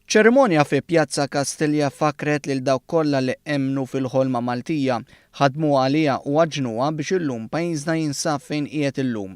ċerimonja fi Pjazza Kastilja fakret lil dawk kollha li emmnu fil-ħolma Maltija, ħadmu għaliha u għaġnuha biex illum pajjiżna jinsab fejn qiegħed illum.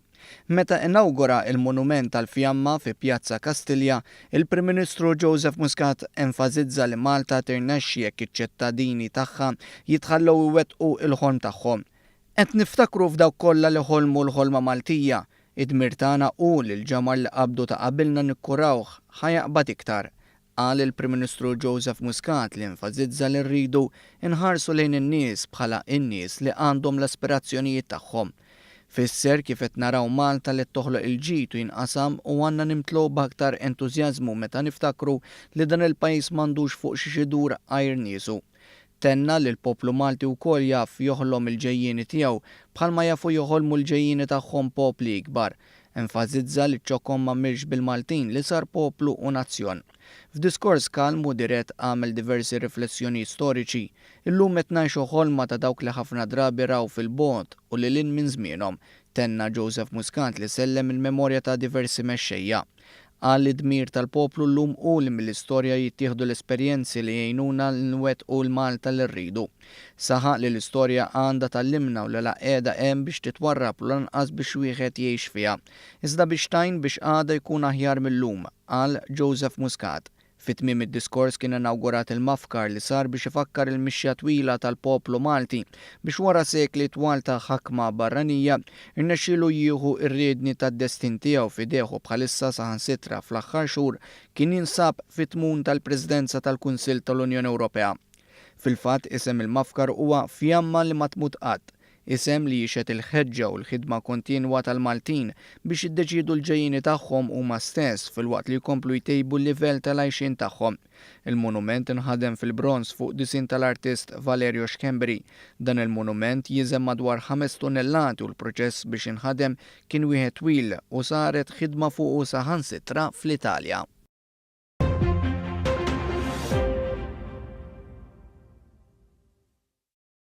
Meta inawgura il-monument tal-fjamma fi Pjazza Kastilja, il-Prim Ministru Joseph Muscat enfasizza li Malta tirnexxi jekk iċ-ċittadini tagħha jitħallew iwettqu l-ħolm tagħhom. Qed niftakru f'dawk kollha li ħolmu l-ħolma Maltija, id-dmir tagħna hu li l-ġamar li qabdu ta' qabilna nikkurawh ħajaqbad iktar. Qal il-Prim Ministru Joseph Muscat li enfasizza li rridu inħarsu lejn in-nies bħala in-nies li għandhom l-aspirazzjonijiet tagħhom. Fisser kif qed naraw Malta li toħloq il-ġid u jinqasam u għandna nimtlu b'aktar entużjażmu meta niftakru li dan il-pajjiż m'għandux fuq xi xidur għajr niesu. Tenna li l-poplu Malti wkoll jaf joħlom il-ġejjieni tiegħu bħalma jafu joħolmu l-ġejjieni tagħhom popli ikbar. Enfasizza li ċokkom ma mirx bil-Maltin li sar poplu u nazzjon. F'diskors kalmu dirett għamel diversi riflessjoni storiċi, illum qed ngħixu ħolma ta' dawk li ħafna drabi raw fil-bogħod u li lin minn żmienhom. Tenna Joseph Muscat li sellem il-memorja ta' diversi mexxejja. Qal li dmir tal-poplu llum hu li mill-istorja jittieħdu l-esperjenzi li jgħinuna l-nwettqu l-Malta li rridu. Saħaq li l-istorja għandha tallimna u li qiegħda hemm biex titwarrab u lanqas biex wieħed jgħix fiha. Iżda biex tajn biex għada jkun aħjar millum, qal Joseph Muscat. Fit-tmiem id-diskors kien inawgurat il-mafkar li sar biex ifakkar il-mixja twila tal-poplu Malti biex wara sekli twal ta' ħakma barranija irnexxielu jieħu r-riedni tad-destin tiegħu f'idejh u bħalissa saħansitra fl-aħħar xhur kien jinsab fit-tmun tal-Presidenza tal-Kunsill tal-Unjoni Ewropea. Fil-fatt isem il-mafkar huwa fjamma li ma tmut qatt. Isem li jixet il-ħeġġa u l-ħidma kontinwa tal-Maltin biex jiddeċidu l-ġejjini tagħhom huma stess filwaqt li jkomplu jtejbu l-livell tal-għajxin tagħhom. Il-monument inħadem fil-bronz fuq disin tal-artist Valerio Schembri. Dan il-monument jiżem madwar 5 tunnellati u l-proċess biex inħadem kien wieħed twil u saret ħidma fuq saħansitra fl-Italja.